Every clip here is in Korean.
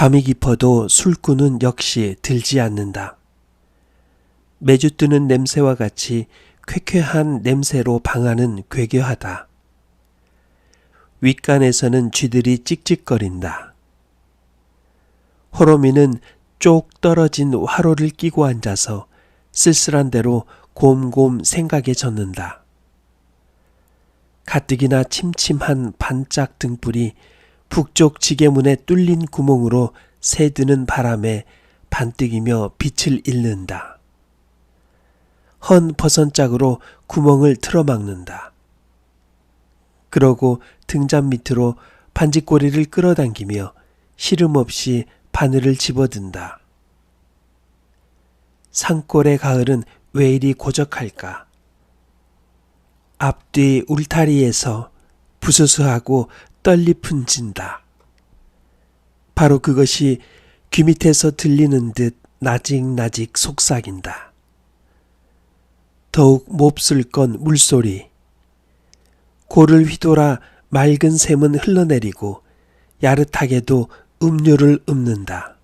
밤이 깊어도 술꾼은 역시 들지 않는다. 매주 뜨는 냄새와 같이 쾌쾌한 냄새로 방안은 괴괴하다. 윗간에서는 쥐들이 찍찍거린다. 호로미는 쪽 떨어진 화로를 끼고 앉아서 쓸쓸한 대로 곰곰 생각에 젖는다. 가뜩이나 침침한 반짝 등불이 북쪽 지게문에 뚫린 구멍으로 새드는 바람에 반뜩이며 빛을 잃는다. 헌 버선짝으로 구멍을 틀어막는다. 그러고 등잔 밑으로 반지꼬리를 끌어당기며 시름없이 바늘을 집어든다. 산골의 가을은 왜 이리 고적할까? 앞뒤 울타리에서 부스스하고 떨리 분진다. 바로 그것이 귀 밑에서 들리는 듯 나직나직 속삭인다. 더욱 몹쓸 건 물소리. 골을 휘돌아 맑은 샘은 흘러내리고 야릇하게도 음료를 읊는다.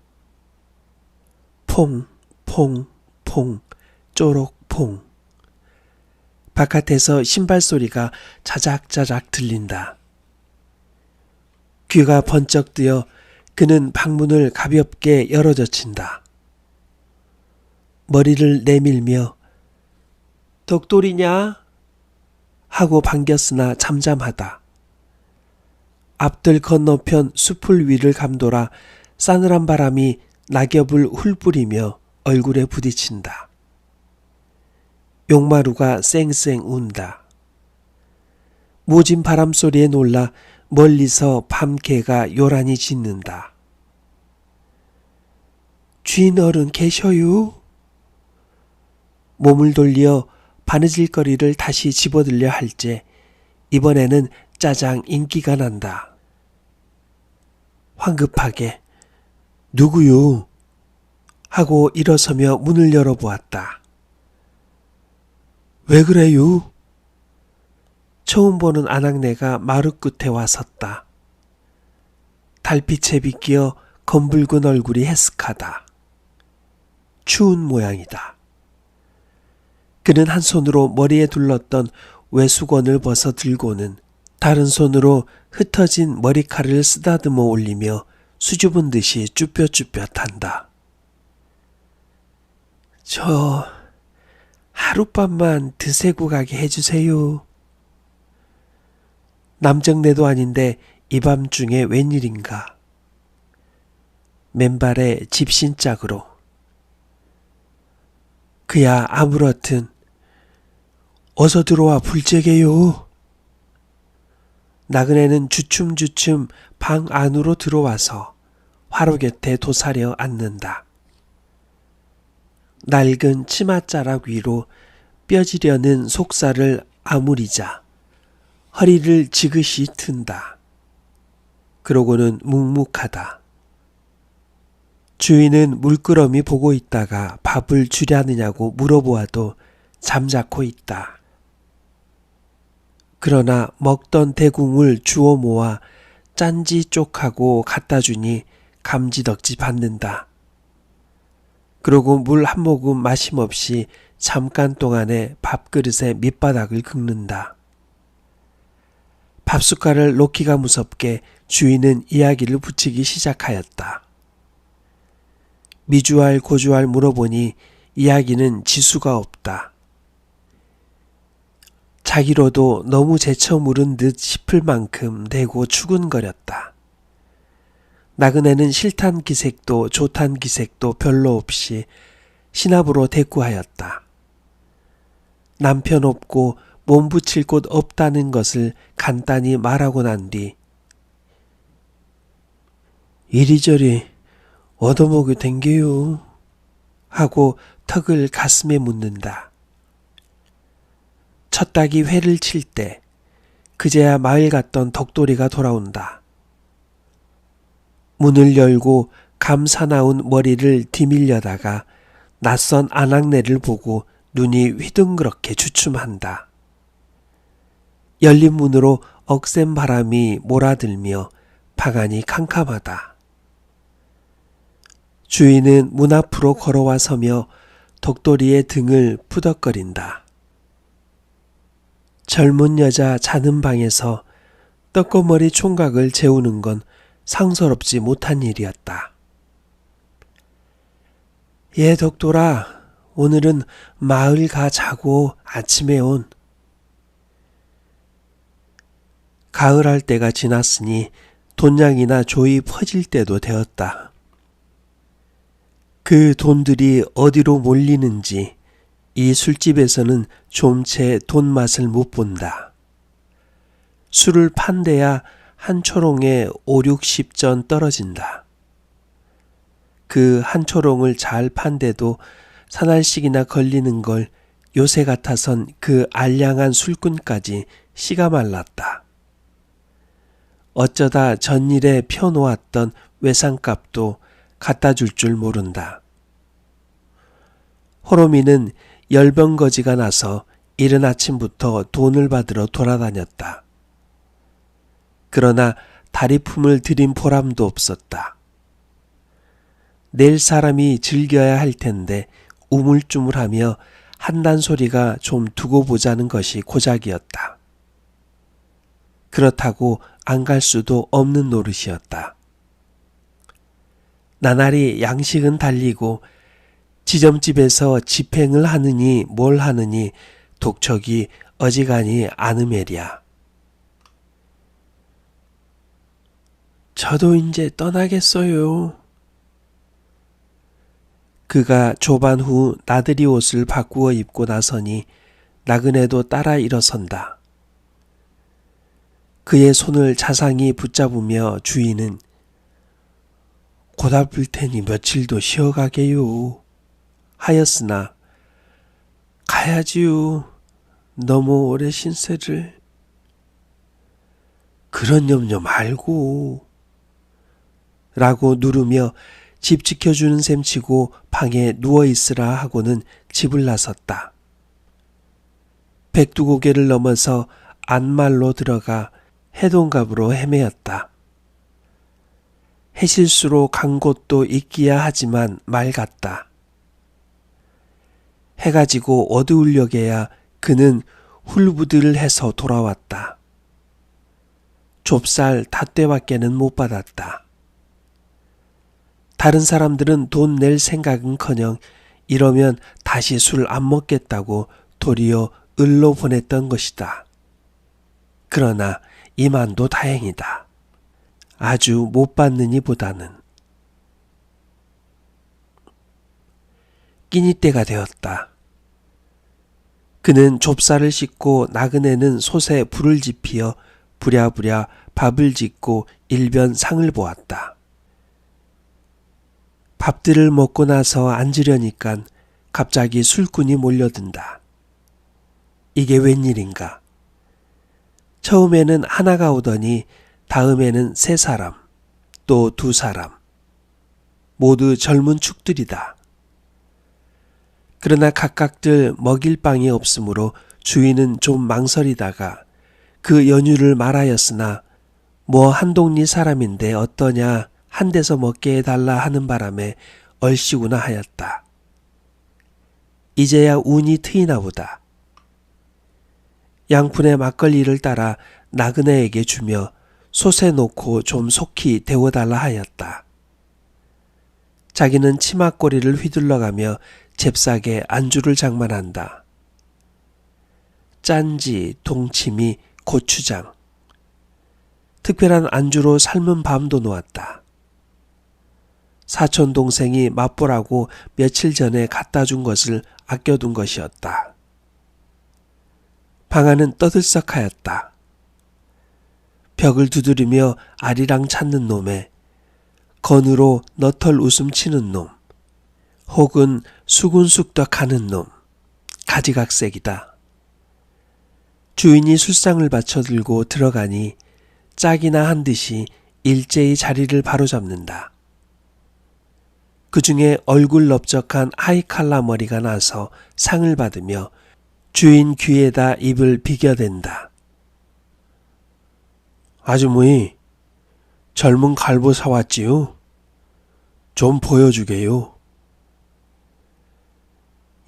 퐁, 퐁, 퐁, 쪼록 퐁. 바깥에서 신발 소리가 자작자작 들린다. 귀가 번쩍 뜨어 그는 방문을 가볍게 열어젖힌다. 머리를 내밀며 덕돌이냐? 하고 반겼으나 잠잠하다. 앞들 건너편 숲을 위를 감돌아 싸늘한 바람이 낙엽을 훌뿌리며 얼굴에 부딪힌다. 용마루가 쌩쌩 운다. 모진 바람 소리에 놀라 멀리서 밤개가 요란히 짖는다. 쥐 어른 계셔요? 몸을 돌려 바느질거리를 다시 집어들려 할제 이번에는 짜장 인기가 난다. 황급하게 누구요? 하고 일어서며 문을 열어보았다. 왜 그래요? 처음 보는 아낙네가 마루 끝에 와 섰다. 달빛에 비끼어 검붉은 얼굴이 해쓱하다. 추운 모양이다. 그는 한 손으로 머리에 둘렀던 외수건을 벗어 들고는 다른 손으로 흩어진 머리카락을 쓰다듬어 올리며 수줍은 듯이 쭈뼛쭈뼛한다. 저 하룻밤만 드세고 가게 해주세요. 남정네도 아닌데 이 밤중에 웬일인가. 맨발에 집신짝으로. 그야 아무렇든 어서 들어와 불째게요. 나그네는 주춤주춤 방 안으로 들어와서 화로 곁에 도사려 앉는다. 낡은 치맛자락 위로 뼈지려는 속살을 아무리자 허리를 지그시 튼다. 그러고는 묵묵하다. 주인은 물끄러미 보고 있다가 밥을 주려느냐고 물어보아도 잠자코 있다. 그러나 먹던 대궁을 주워 모아 짠지 쪽하고 갖다 주니 감지덕지 받는다. 그러고 물 한 모금 마심없이 잠깐 동안에 밥그릇에 밑바닥을 긁는다. 밥숟갈을 놓기가 무섭게 주인은 이야기를 붙이기 시작하였다. 미주알 고주알 물어보니 이야기는 지수가 없다. 자기로도 너무 제쳐 물은 듯 싶을 만큼 대고 추근거렸다. 나그네는 싫단 기색도 좋단 기색도 별로 없이 신압으로 대꾸하였다. 남편 없고 몸 붙일 곳 없다는 것을 간단히 말하고 난 뒤 이리저리 얻어먹이 댕겨요 하고 턱을 가슴에 묻는다. 첫 닭이 회를 칠 때 그제야 마을 갔던 덕돌이가 돌아온다. 문을 열고 감사나온 머리를 뒤밀려다가 낯선 아낙네를 보고 눈이 휘둥그렇게 주춤한다. 열린 문으로 억센 바람이 몰아들며 방안이 캄캄하다. 주인은 문 앞으로 걸어와 서며 독돌이의 등을 푸덕거린다. 젊은 여자 자는 방에서 떡고머리 총각을 재우는 건 상서롭지 못한 일이었다. 예, 독돌아, 오늘은 마을 가 자고 아침에 온. 가을할 때가 지났으니 돈양이나 조이 퍼질 때도 되었다. 그 돈들이 어디로 몰리는지 이 술집에서는 좀채 돈 맛을 못 본다. 술을 판대야 한 초롱에 5, 60전 떨어진다. 그 한 초롱을 잘 판대도 사날씩이나 걸리는 걸 요새 같아선 그 알량한 술꾼까지 씨가 말랐다. 어쩌다 전일에 펴놓았던 외상값도 갖다 줄 모른다. 호롬이는 열병거지가 나서 이른 아침부터 돈을 받으러 돌아다녔다. 그러나 다리품을 들인 보람도 없었다. 낼 사람이 즐겨야 할 텐데 우물쭈물하며 한단 소리가 좀 두고 보자는 것이 고작이었다. 그렇다고 안 갈 수도 없는 노릇이었다. 나날이 양식은 달리고 지점집에서 집행을 하느니 뭘 하느니 독촉이 어지간히 아느매랴. 저도 이제 떠나겠어요. 그가 조반 후 나들이 옷을 바꾸어 입고 나서니 나그네도 따라 일어선다. 그의 손을 자상히 붙잡으며 주인은 고달플 테니 며칠도 쉬어가게요 하였으나 가야지요. 너무 오래 신세를. 그런 염려 말고 라고 누르며 집 지켜주는 셈치고 방에 누워있으라 하고는 집을 나섰다. 백두고개를 넘어서 안말로 들어가 해동갑으로 헤매었다. 해실수로 간 곳도 있기야 하지만 맑았다. 해가 지고 어두울녘에야 그는 훌부들해서 돌아왔다. 좁쌀 닷대밖에는 못 받았다. 다른 사람들은 돈 낼 생각은커녕 이러면 다시 술 안 먹겠다고 도리어 을로 보냈던 것이다. 그러나 이만도 다행이다. 아주 못 받느니 보다는. 끼니 때가 되었다. 그는 좁쌀을 씻고 나그네는 솥에 불을 지피어 부랴부랴 밥을 짓고 일변 상을 보았다. 밥들을 먹고 나서 앉으려니깐 갑자기 술꾼이 몰려든다. 이게 웬일인가? 처음에는 하나가 오더니 다음에는 3사람, 또 2사람. 모두 젊은 축들이다. 그러나 각각들 먹일 빵이 없으므로 주인은 좀 망설이다가 그 연유를 말하였으나 뭐 한동리 사람인데 어떠냐 한 데서 먹게 해달라 하는 바람에 얼씨구나 하였다. 이제야 운이 트이나 보다. 양푼의 막걸리를 따라 나그네에게 주며 솥에 놓고 좀 속히 데워달라 하였다. 자기는 치맛꼬리를 휘둘러가며 잽싸게 안주를 장만한다. 짠지, 동치미, 고추장. 특별한 안주로 삶은 밤도 놓았다. 사촌 동생이 맛보라고 며칠 전에 갖다 준 것을 아껴둔 것이었다. 방 안은 떠들썩하였다. 벽을 두드리며 아리랑 찾는 놈에 건으로 너털 웃음 치는 놈, 혹은 수군숙덕하는 놈, 가지각색이다. 주인이 술상을 받쳐 들고 들어가니 짝이나 한 듯이 일제히 자리를 바로잡는다. 그 중에 얼굴 넓적한 하이칼라 머리가 나서 상을 받으며 주인 귀에다 입을 비겨댄다. 아주머니, 젊은 갈보 사왔지요? 좀 보여주게요.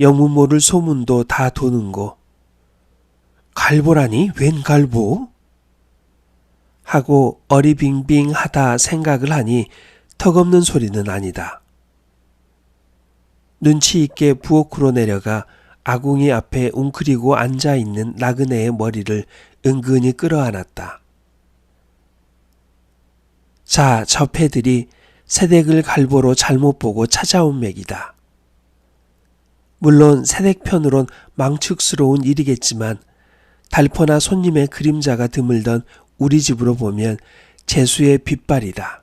영문 모를 소문도 다 도는고 갈보라니 웬 갈보? 하고 어리빙빙하다 생각을 하니 턱없는 소리는 아니다. 눈치 있게 부엌으로 내려가 아궁이 앞에 웅크리고 앉아있는 나그네의 머리를 은근히 끌어안았다. 자, 저 패들이 새댁을 갈보로 잘못 보고 찾아온 맥이다. 물론 새댁편으론 망측스러운 일이겠지만 달퍼나 손님의 그림자가 드물던 우리 집으로 보면 재수의 빗발이다.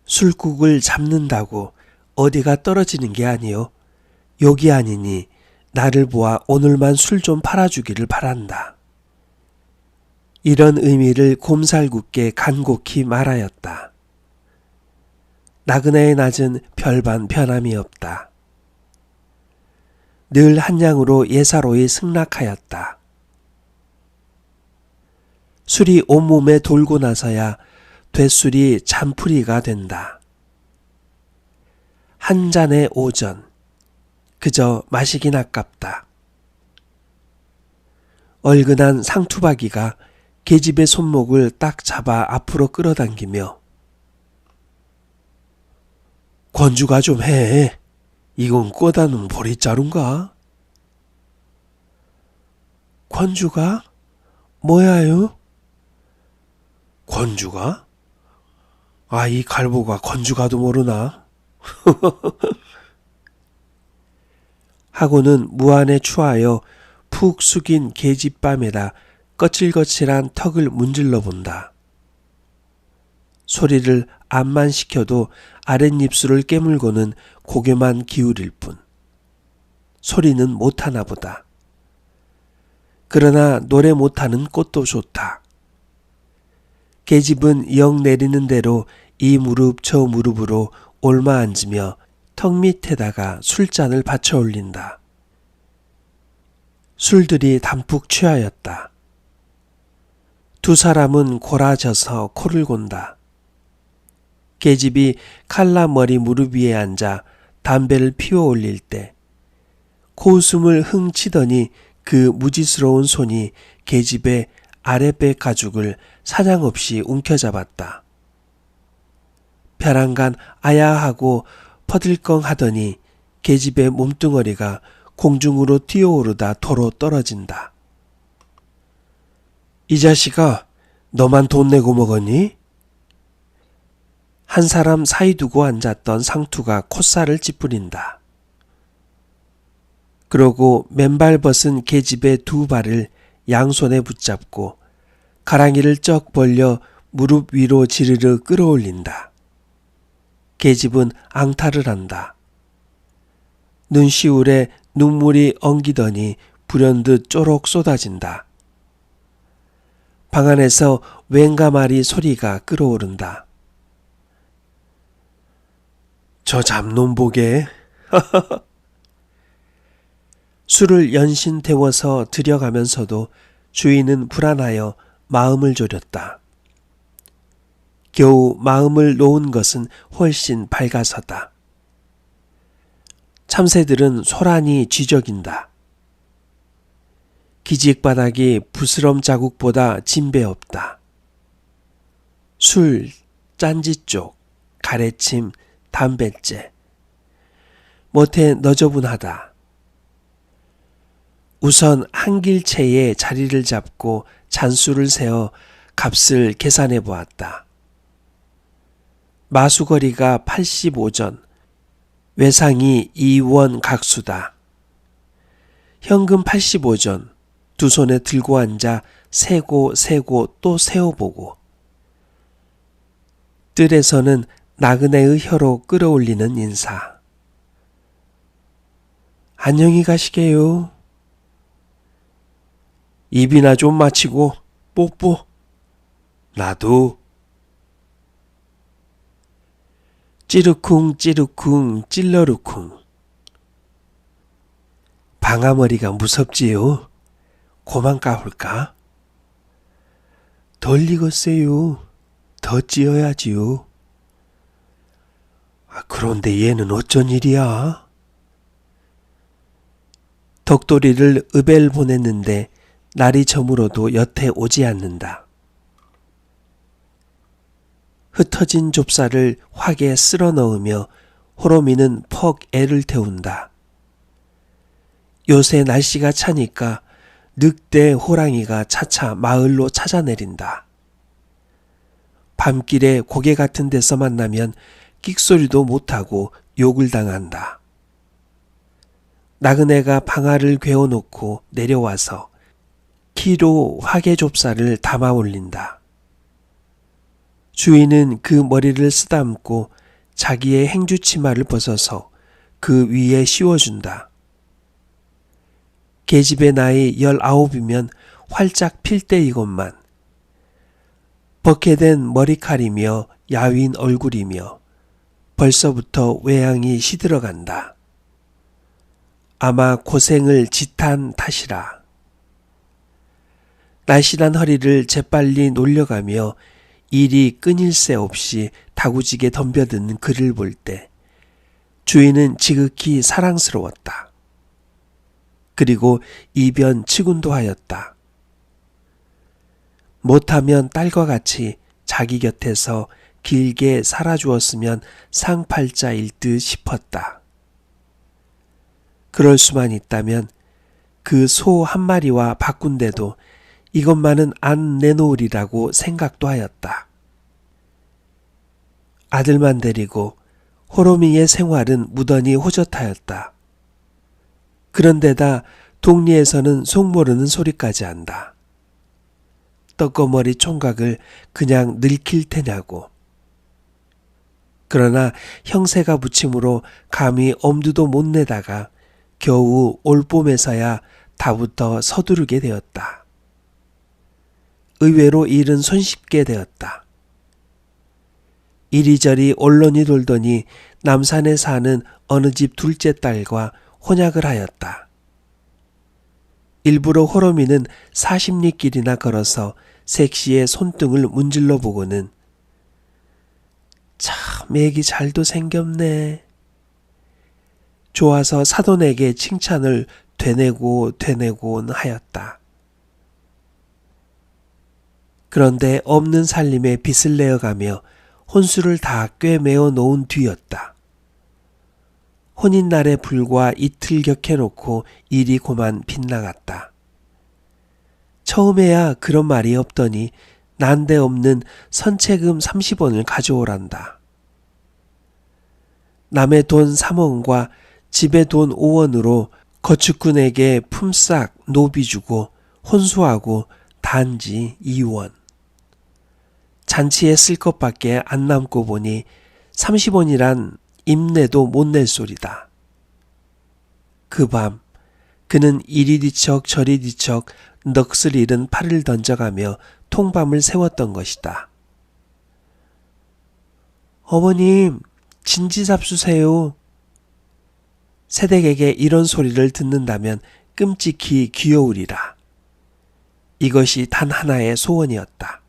술국을 잡는다고 어디가 떨어지는 게 아니요. 욕이 아니니 나를 보아 오늘만 술 좀 팔아주기를 바란다. 이런 의미를 곰살궂게 간곡히 말하였다. 나그네의 낮은 별반 변함이 없다. 늘 한양으로 예사로이 승락하였다. 술이 온몸에 돌고 나서야 돛술이 잔풀이가 된다. 한 잔의 오전, 그저 마시긴 아깝다. 얼근한 상투박이가 계집의 손목을 딱 잡아 앞으로 끌어당기며 권주가 좀 해. 이건 꼬다는 보리자루인가? 권주가? 뭐야요? 권주가? 아, 이 갈보가 권주가도 모르나? 하고는 무안에 추하여 푹 숙인 계집밤에다 거칠거칠한 턱을 문질러 본다. 소리를 안만 시켜도 아랫입술을 깨물고는 고개만 기울일 뿐. 소리는 못하나 보다. 그러나 노래 못하는 꽃도 좋다. 계집은 영 내리는 대로 이 무릎 저 무릎으로 옮아 앉으며 턱 밑에다가 술잔을 받쳐 올린다. 술들이 담뿍 취하였다. 두 사람은 골아져서 코를 곤다. 계집이 칼라머리 무릎 위에 앉아 담배를 피워 올릴 때 코웃음을 흥 치더니 그 무지스러운 손이 계집의 아랫배 가죽을 사냥없이 움켜잡았다. 벼랑간 아야하고 퍼들컹 하더니 계집의 몸뚱어리가 공중으로 뛰어오르다 도로 떨어진다. 이 자식아, 너만 돈 내고 먹었니? 한 사람 사이 두고 앉았던 상투가 콧살을 찌푸린다. 그러고 맨발 벗은 계집의 두 발을 양손에 붙잡고 가랑이를 쩍 벌려 무릎 위로 지르르 끌어올린다. 계집은 앙탈을 한다. 눈시울에 눈물이 엉기더니 불현듯 쪼록 쏟아진다. 방 안에서 웬가마리 소리가 끓어오른다. 저 잡놈 보게. 술을 연신 데워서 들여가면서도 주인은 불안하여 마음을 졸였다. 겨우 마음을 놓은 것은 훨씬 밝아서다. 참새들은 소란히 쥐적인다. 기직바닥이 부스럼 자국보다 진배 없다. 술, 짠지쪽, 가래침, 담뱃재. 못해 너저분하다. 우선 한길채에 자리를 잡고 잔수를 세어 값을 계산해 보았다. 마수거리가 85전, 외상이 2원 각수다. 현금 85전, 두 손에 들고 앉아 세고 또 세어보고 뜰에서는 나그네의 혀로 끌어올리는 인사. 안녕히 가시게요. 입이나 좀 맞히고 뽀뽀. 나도. 찌르쿵 찌르쿵 찔러루쿵. 방아머리가 무섭지요. 고만 까볼까? 덜 익었어요. 더 찌어야지요. 그런데 얘는 어쩐 일이야? 덕돌이를 읍엘 보냈는데 날이 저물어도 여태 오지 않는다. 흩어진 좁쌀을 확에 쓸어 넣으며 호로미는 퍽 애를 태운다. 요새 날씨가 차니까 늑대 호랑이가 차차 마을로 찾아내린다. 밤길에 고개 같은 데서 만나면 끽소리도 못하고 욕을 당한다. 나그네가 방아를 괴어놓고 내려와서 키로 화개좁쌀을 담아 올린다. 주인은 그 머리를 쓰다듬고 자기의 행주치마를 벗어서 그 위에 씌워준다. 계집의 나이 19이면 활짝 필 때이건만 벗게된 머리칼이며 야윈 얼굴이며 벌써부터 외양이 시들어간다. 아마 고생을 짓한 탓이라. 날씬한 허리를 재빨리 놀려가며 일이 끊일 새 없이 다구지게 덤벼드는 그를 볼 때 주인은 지극히 사랑스러웠다. 그리고 이변 치군도 하였다. 못하면 딸과 같이 자기 곁에서 길게 살아주었으면 상팔자일 듯 싶었다. 그럴 수만 있다면 그 소 한 마리와 바꾼데도 이것만은 안 내놓으리라고 생각도 하였다. 아들만 데리고 호로미의 생활은 무던히 호젓하였다. 그런데다 동리에서는 속 모르는 소리까지 한다. 떡거머리 총각을 그냥 늙힐 테냐고. 그러나 형세가 부침으로 감히 엄두도 못 내다가 겨우 올봄에서야 다부터 서두르게 되었다. 의외로 일은 손쉽게 되었다. 이리저리 언론이 돌더니 남산에 사는 어느 집 둘째 딸과 혼약을 하였다. 일부러 호로미는 40리 길이나 걸어서 색시의 손등을 문질러 보고는 참 애기 잘도 생겼네. 좋아서 사돈에게 칭찬을 되뇌곤 하였다. 그런데 없는 살림에 빚을 내어가며 혼수를 다 꿰매어 놓은 뒤였다. 혼인날에 불과 이틀 격해놓고 일이 고만 빗나갔다. 처음에야 그런 말이 없더니 난데없는 선체금 30원을 가져오란다. 남의 돈 3원과 집의 돈 5원으로 거축꾼에게 품삯 노비 주고 혼수하고 단지 2원. 잔치에 쓸 것밖에 안 남고 보니 30원이란 입내도 못 낼 소리다. 그 밤 그는 이리 뒤척 저리 뒤척 넋을 잃은 팔을 던져가며 통밤을 세웠던 것이다. 어머님, 진지 잡수세요. 새댁에게 이런 소리를 듣는다면 끔찍히 귀여우리라. 이것이 단 하나의 소원이었다.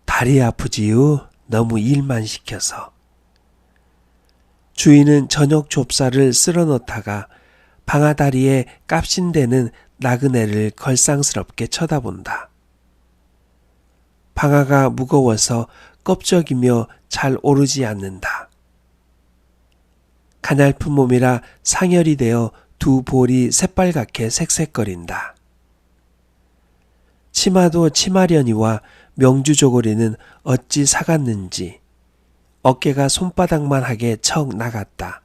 다리 아프지요? 너무 일만 시켜서. 주인은 저녁 좁쌀을 쓸어 넣다가 방아다리에 깝신대는 나그네를 걸상스럽게 쳐다본다. 방아가 무거워서 껍적이며 잘 오르지 않는다. 가냘픈 몸이라 상열이 되어 두 볼이 새빨갛게 색색거린다. 치마도 치마려니와 명주저고리는 어찌 사갔는지 어깨가 손바닥만 하게 척 나갔다.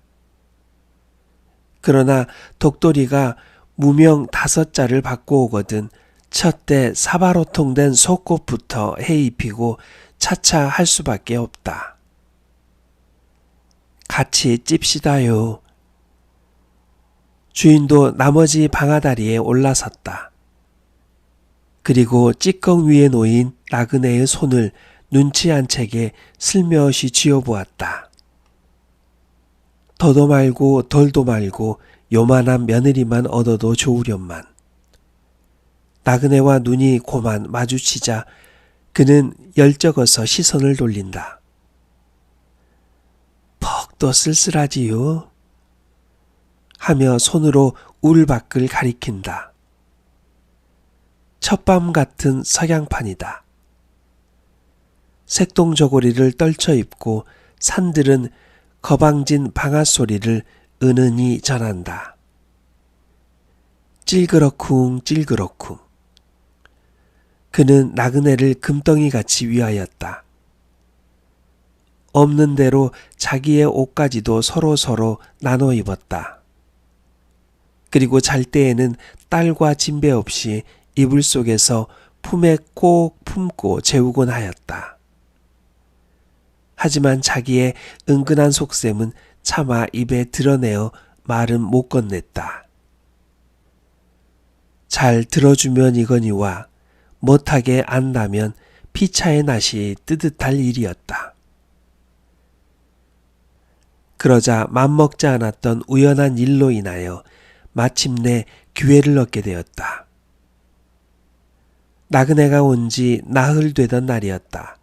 그러나 독돌이가 무명 5자를 받고 오거든 첫대 사바로통된 속옷부터 해입히고 차차 할 수밖에 없다. 같이 찝시다요. 주인도 나머지 방아다리에 올라섰다. 그리고 찌꺼ng 위에 놓인 나그네의 손을 눈치 안 채게 슬며시 쥐어보았다. 더도 말고 덜도 말고 요만한 며느리만 얻어도 좋으련만. 나그네와 눈이 고만 마주치자 그는 열적어서 시선을 돌린다. 또 쓸쓸하지요. 하며 손으로 울밖을 가리킨다. 첫밤 같은 석양판이다. 색동저고리를 떨쳐 입고 산들은 거방진 방아소리를 은은히 전한다. 찔그럭쿵 찔그럭쿵. 그는 나그네를 금덩이같이 위하였다. 없는 대로 자기의 옷까지도 서로 나눠 입었다. 그리고 잘 때에는 딸과 진배 없이 이불 속에서 품에 꼭 품고 재우곤 하였다. 하지만 자기의 은근한 속셈은 차마 입에 드러내어 말은 못 건넸다. 잘 들어주면 이거니와 못하게 안다면 피차의 낫이 뜨뜻할 일이었다. 그러자 맘먹지 않았던 우연한 일로 인하여 마침내 기회를 얻게 되었다. 나그네가 온 지 나흘 되던 날이었다.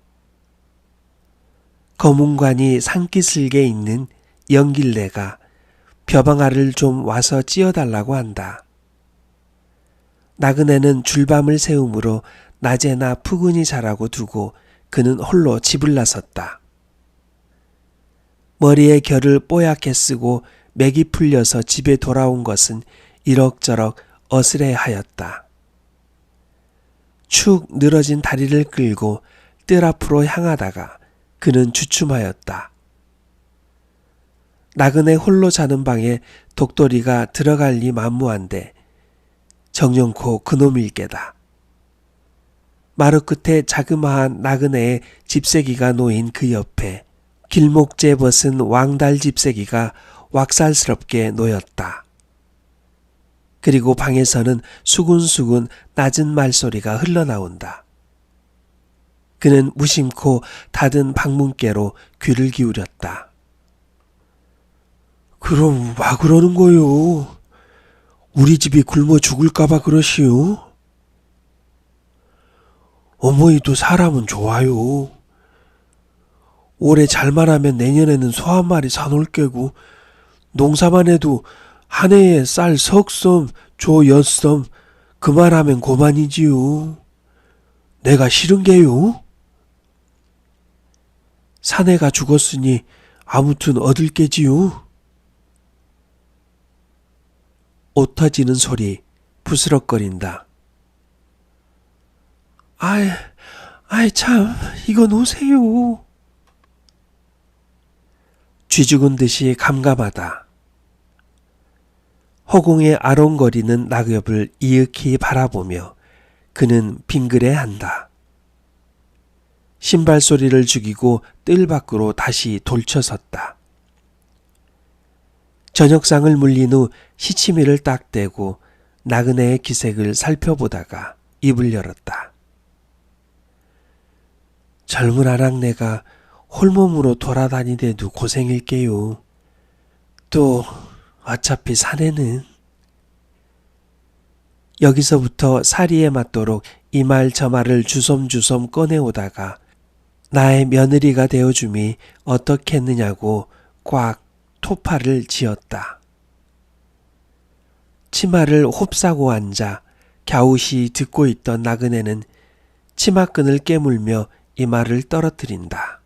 거문관이 산기슭에 있는 영길래가 벼방아를 좀 와서 찧어달라고 한다. 나그네는 줄밤을 새우므로 낮에나 푸근히 자라고 두고 그는 홀로 집을 나섰다. 머리에 결을 뽀얗게 쓰고 맥이 풀려서 집에 돌아온 것은 이럭저럭 어스레하였다. 축 늘어진 다리를 끌고 뜰 앞으로 향하다가 그는 주춤하였다. 나그네 홀로 자는 방에 독돌이가 들어갈 리 만무한데 정령코 그놈일 게다. 마루 끝에 자그마한 나그네의 집세기가 놓인 그 옆에 길목재 벗은 왕달 집세기가 왁살스럽게 놓였다. 그리고 방에서는 수군수군 낮은 말소리가 흘러나온다. 그는 무심코 닫은 방문께로 귀를 기울였다. 그럼 와 그러는 거요? 우리 집이 굶어 죽을까봐 그러시오? 어머니도 사람은 좋아요. 올해 잘만 하면 내년에는 소 한 마리 사놓을 게고 농사만 해도 한 해에 쌀 석섬, 조 엿섬 그만하면 고만이지요. 내가 싫은 게요? 사내가 죽었으니 아무튼 얻을 게지요. 옷 터지는 소리, 부스럭거린다. 아이 참, 이거 놓으세요. 쥐 죽은 듯이 감감하다. 허공에 아롱거리는 낙엽을 이윽히 바라보며 그는 빙그레한다. 신발 소리를 죽이고 뜰 밖으로 다시 돌쳐섰다. 저녁상을 물린 후 시치미를 딱 떼고 나그네의 기색을 살펴보다가 입을 열었다. 젊은 아낙네가 홀몸으로 돌아다니대도 고생일게요. 또 어차피 사내는. 여기서부터 사리에 맞도록 이 말 저 말을 주섬주섬 꺼내오다가 나의 며느리가 되어줌이 어떻겠느냐고 꽉 토파를 지었다. 치마를 홉싸고 앉아 갸웃이 듣고 있던 나그네는 치마끈을 깨물며 이 말을 떨어뜨린다.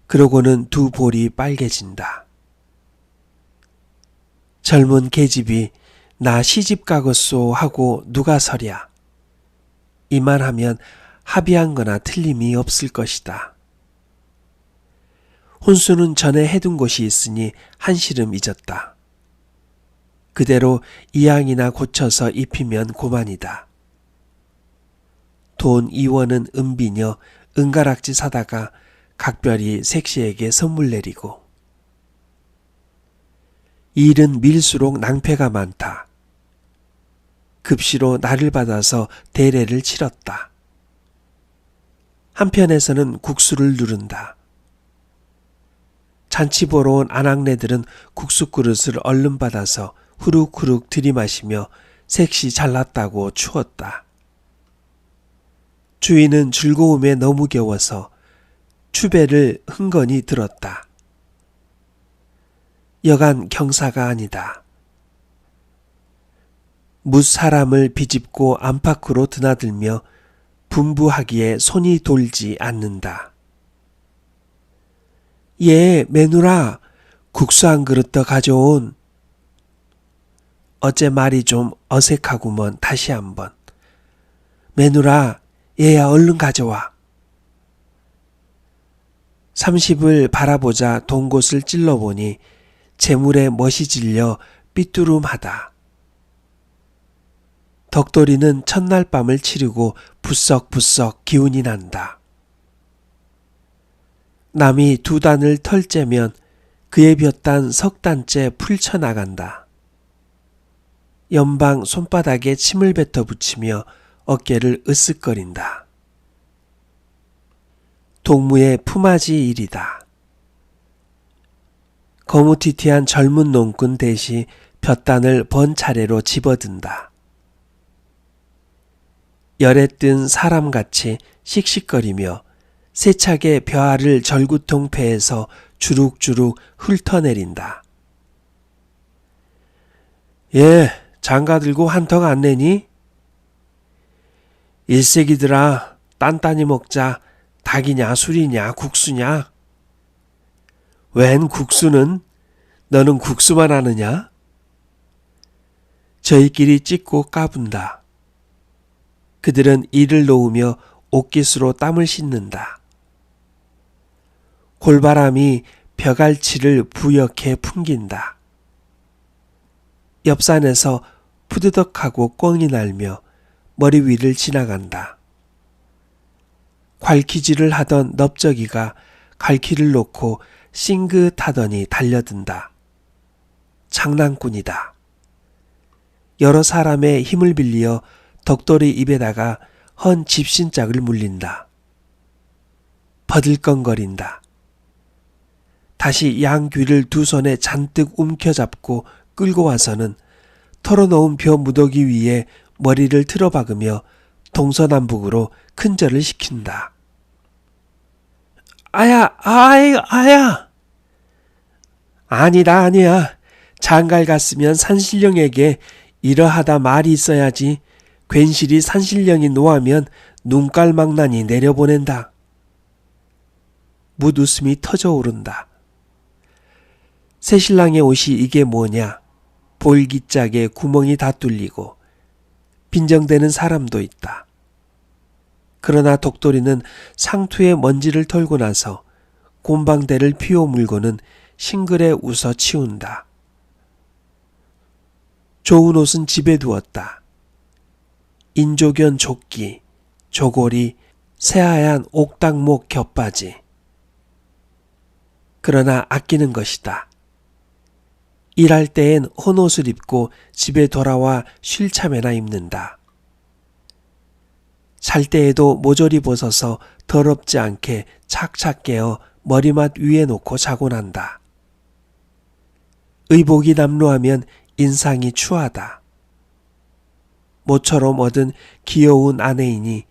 그러고는 두 볼이 빨개진다. 젊은 계집이 나 시집 가겠소 하고 누가 서랴. 이만하면 합의한 거나 틀림이 없을 것이다. 혼수는 전에 해둔 곳이 있으니 한시름 잊었다. 그대로 이양이나 고쳐서 입히면 고만이다. 돈 2원은 은비녀 은가락지 사다가 각별히 색시에게 선물 내리고. 일은 밀수록 낭패가 많다. 급시로 날을 받아서 대례를 치렀다. 한편에서는 국수를 누른다. 잔치 보러 온 아낙네들은 국수 그릇을 얼른 받아서 후룩후룩 들이마시며 색시 잘났다고 추었다. 주인은 즐거움에 너무 겨워서 추배를 흥건히 들었다. 여간 경사가 아니다. 무사람을 비집고 안팎으로 드나들며 분부하기에 손이 돌지 않는다. 예, 매누라, 국수 한 그릇 더 가져온. 어째 말이 좀 어색하구먼. 다시 한번. 매누라, 얘야 얼른 가져와. 30을 바라보자 동곳을 찔러보니 재물에 멋이 질려 삐뚤음하다. 덕돌이는 첫날 밤을 치르고 부썩부썩 기운이 난다. 남이 2단을 털째면 그의 볕단 3단째 풀쳐나간다. 연방 손바닥에 침을 뱉어 붙이며 어깨를 으쓱거린다. 동무의 품앗이 일이다. 거무튀튀한 젊은 농꾼 대시 볕단을 번 차례로 집어든다. 열에 뜬 사람같이 씩씩거리며 세차게 벼알을 절구통패에서 주룩주룩 훑어내린다. 예, 장가 들고 한턱 안 내니? 일색이들아, 딴딴이 먹자. 닭이냐 술이냐 국수냐? 웬 국수는? 너는 국수만 아느냐? 저희끼리 찢고 까분다. 그들은 이를 놓으며 옥기수로 땀을 씻는다. 골바람이 벼갈치를 부옇게 풍긴다. 옆산에서 푸드덕하고 꿩이 날며 머리 위를 지나간다. 괄키질을 하던 넙저기가 갈퀴를 놓고 싱긋하더니 달려든다. 장난꾼이다. 여러 사람의 힘을 빌려 덕돌이 입에다가 헌 집신짝을 물린다. 버들컹거린다. 다시 양귀를 2손에 잔뜩 움켜잡고 끌고 와서는 털어놓은 벼 무더기 위에 머리를 틀어박으며 동서남북으로 큰절을 시킨다. 아야, 아야! 아니다, 아니야. 장갈 갔으면 산신령에게 이러하다 말이 있어야지. 괜시리 산신령이 노하면 눈깔망나니 내려보낸다. 묻웃음이 터져오른다. 새신랑의 옷이 이게 뭐냐. 볼기짝에 구멍이 다 뚫리고 빈정대는 사람도 있다. 그러나 독돌이는 상투에 먼지를 털고 나서 곰방대를 피워 물고는 싱글에 웃어 치운다. 좋은 옷은 집에 두었다. 인조견 조끼, 조골이, 새하얀 옥당목 겹바지. 그러나 아끼는 것이다. 일할 때엔 헌옷을 입고 집에 돌아와 쉴 참에나 입는다. 잘 때에도 모조리 벗어서 더럽지 않게 착착 깨어 머리맡 위에 놓고 자곤 한다. 의복이 남루하면 인상이 추하다. 모처럼 얻은 귀여운 아내이니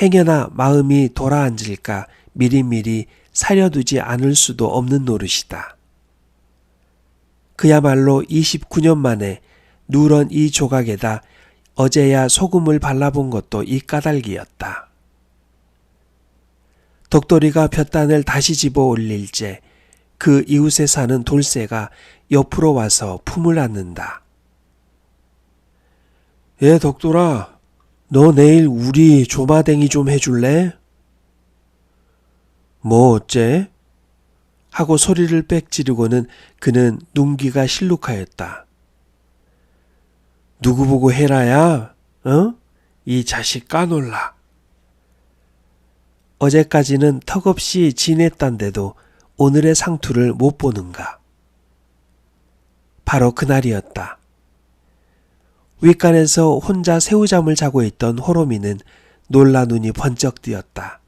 행여나 마음이 돌아앉을까 미리미리 사려두지 않을 수도 없는 노릇이다. 그야말로 29년 만에 누런 이 조각에다 어제야 소금을 발라본 것도 이 까닭이었다. 덕돌이가 볕단을 다시 집어 올릴째 그 이웃에 사는 돌쇠가 옆으로 와서 품을 안는다. 예, 덕돌아, 너 내일 우리 조마댕이 좀 해줄래? 뭐 어째? 하고 소리를 빽 지르고는 그는 눈기가 실룩하였다. 누구 보고 해라야? 어? 이 자식 까놀라. 어제까지는 턱없이 지냈단데도 오늘의 상투를 못 보는가. 바로 그날이었다. 윗간에서 혼자 새우잠을 자고 있던 호로미는 놀라 눈이 번쩍 뜨였다.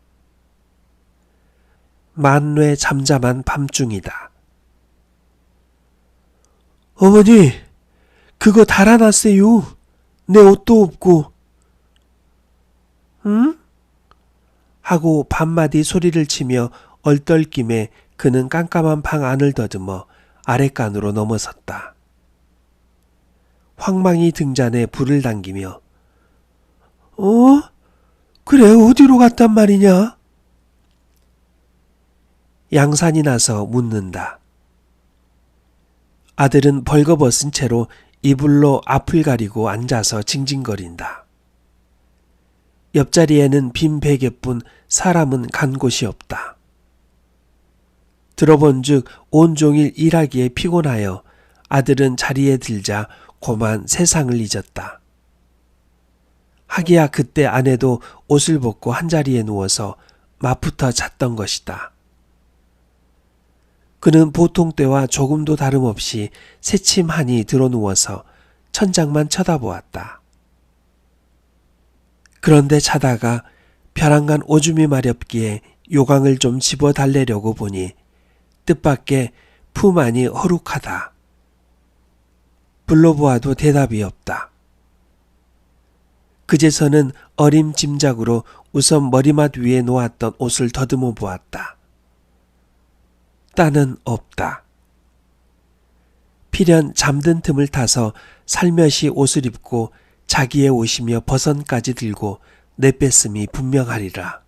만뇌 잠잠한 밤중이다. 어머니, 그거 달아놨어요. 내 옷도 없고. 응? 하고 반마디 소리를 치며 얼떨김에 그는 깜깜한 방 안을 더듬어 아랫간으로 넘어섰다. 황망이 등잔에 불을 당기며 그래 어디로 갔단 말이냐? 양산이 나서 묻는다. 아들은 벌거벗은 채로 이불로 앞을 가리고 앉아서 징징거린다. 옆자리에는 빈 베개뿐 사람은 간 곳이 없다. 들어본즉 온종일 일하기에 피곤하여 아들은 자리에 들자 고만 세상을 잊었다. 하기야 그때 아내도 옷을 벗고 한자리에 누워서 맞붙어 잤던 것이다. 그는 보통 때와 조금도 다름없이 새침하니 드러누워서 천장만 쳐다보았다. 그런데 자다가 벼랑간 오줌이 마렵기에 요강을 좀 집어달래려고 보니 뜻밖의 품 안이 허룩하다. 불러보아도 대답이 없다. 그제서는 어림짐작으로 우선 머리맡 위에 놓았던 옷을 더듬어 보았다. 따는 없다. 필연 잠든 틈을 타서 살며시 옷을 입고 자기의 옷이며 버선까지 들고 내뺐음이 분명하리라.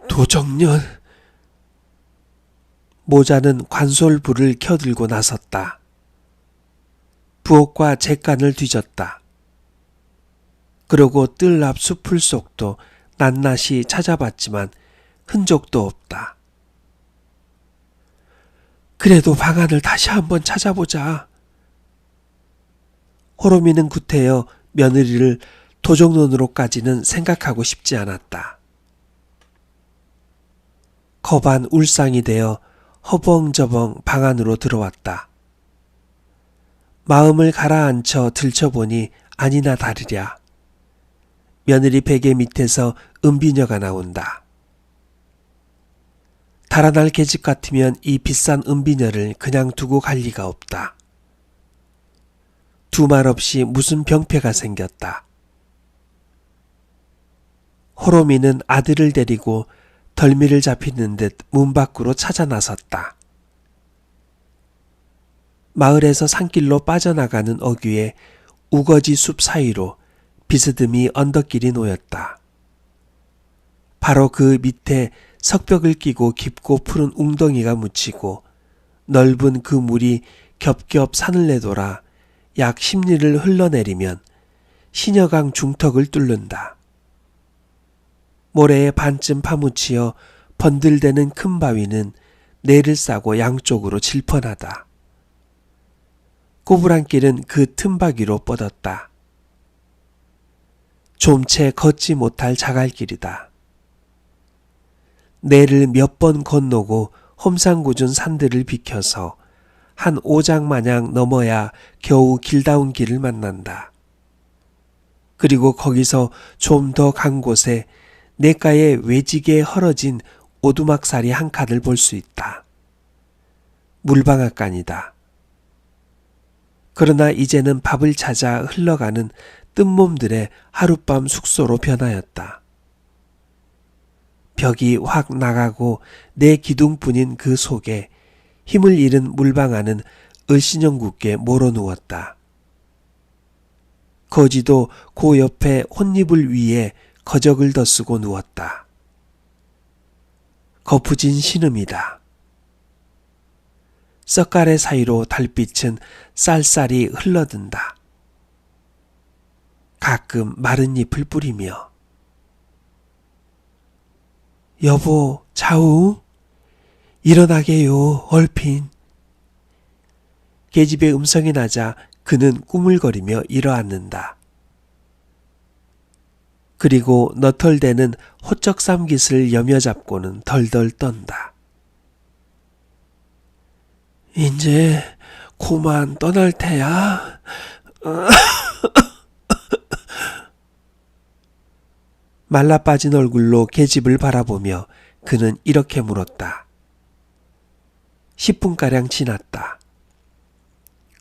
도적년! 모자는 관솔불을 켜들고 나섰다. 부엌과 잿간을 뒤졌다. 그러고 뜰 앞 수풀 속도 낱낱이 찾아봤지만 흔적도 없다. 그래도 방안을 다시 한번 찾아보자. 호로미는 구태여 며느리를 도적론으로까지는 생각하고 싶지 않았다. 겁안 울상이 되어 허벙저벙 방 안으로 들어왔다. 마음을 가라앉혀 들춰보니 아니나 다르랴. 며느리 베개 밑에서 은비녀가 나온다. 달아날 계집 같으면 이 비싼 은비녀를 그냥 두고 갈 리가 없다. 두 말 없이 무슨 병폐가 생겼다. 호로미는 아들을 데리고 덜미를 잡히는 듯 문 밖으로 찾아 나섰다. 마을에서 산길로 빠져나가는 어귀에 우거지 숲 사이로 비스듬히 언덕길이 놓였다. 바로 그 밑에 석벽을 끼고 깊고 푸른 웅덩이가 묻히고 넓은 그 물이 겹겹 산을 내돌아 약 10리를 흘러내리면 신여강 중턱을 뚫는다. 모래에 반쯤 파묻히어 번들대는 큰 바위는 내를 싸고 양쪽으로 질펀하다. 꼬부랑길은 그 틈바위로 뻗었다. 좀 채 걷지 못할 자갈길이다. 내를 몇 번 건너고 험상궂은 산들을 비켜서 한 오장 마냥 넘어야 겨우 길다운 길을 만난다. 그리고 거기서 좀 더 간 곳에 냇가에 외지게 헐어진 오두막살이 한 칸을 볼 수 있다. 물방앗간이다. 그러나 이제는 밥을 찾아 흘러가는 뜬몸들의 하룻밤 숙소로 변하였다. 벽이 확 나가고 내 기둥뿐인 그 속에 힘을 잃은 물방아는 을씨년궂게 몰아누웠다. 거지도 그 옆에 혼이불 위에 거적을 덧쓰고 누웠다. 거푸진 신음이다. 썩가래 사이로 달빛은 쌀쌀이 흘러든다. 가끔 마른 잎을 뿌리며 여보 자우 일어나게요 얼핀. 계집의 음성이 나자 그는 꾸물거리며 일어앉는다. 그리고 너털대는 호적 삼깃을 여며잡고는 덜덜 떤다. 이제 고만 떠날 테야. 말라빠진 얼굴로 계집을 바라보며 그는 이렇게 물었다. 10분가량 지났다.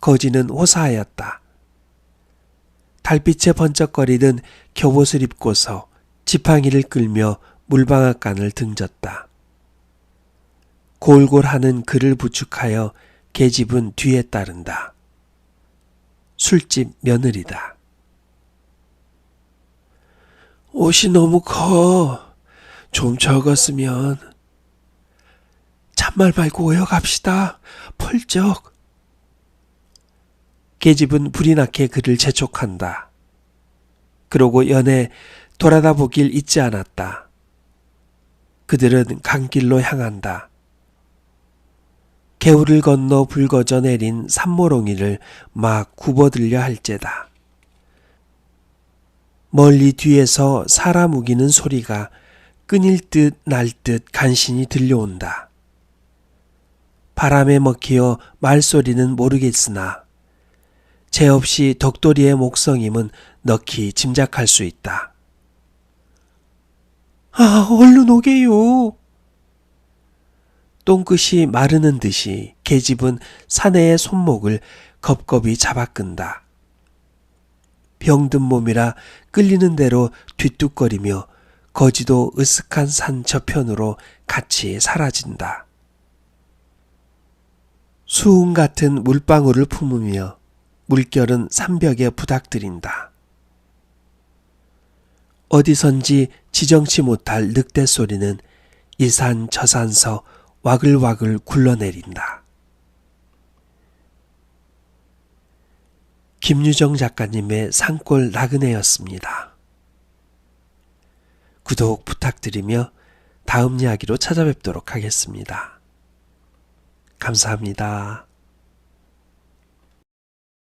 거지는 호사하였다. 달빛에 번쩍거리던 겹옷을 입고서 지팡이를 끌며 물방앗간을 등졌다. 골골하는 그를 부축하여 계집은 뒤에 따른다. 술집 며느리다. 옷이 너무 커. 좀 적었으면. 잔말 말고 오여갑시다. 펄쩍. 계집은 불이 나게 그를 재촉한다. 그러고 연애 돌아다 보길 잊지 않았다. 그들은 강길로 향한다. 개울을 건너 붉어져 내린 산모롱이를 막 굽어들려 할제다. 멀리 뒤에서 사람 우기는 소리가 끊일 듯 날 듯 간신히 들려온다. 바람에 먹히어 말소리는 모르겠으나 재 없이 덕돌이의 목성임은 넋이 짐작할 수 있다. 아, 얼른 오게요. 똥끝이 마르는 듯이 계집은 사내의 손목을 겁겁이 잡아 끈다. 병든 몸이라 끌리는 대로 뒤뚝거리며 거지도 으슥한 산 저편으로 같이 사라진다. 수은 같은 물방울을 품으며 물결은 산벽에 부닥들인다. 어디선지 지정치 못할 늑대 소리는 이 산 저 산서 와글와글 굴러내린다. 김유정 작가님의 산골 나그네였습니다. 구독 부탁드리며 다음 이야기로 찾아뵙도록 하겠습니다. 감사합니다.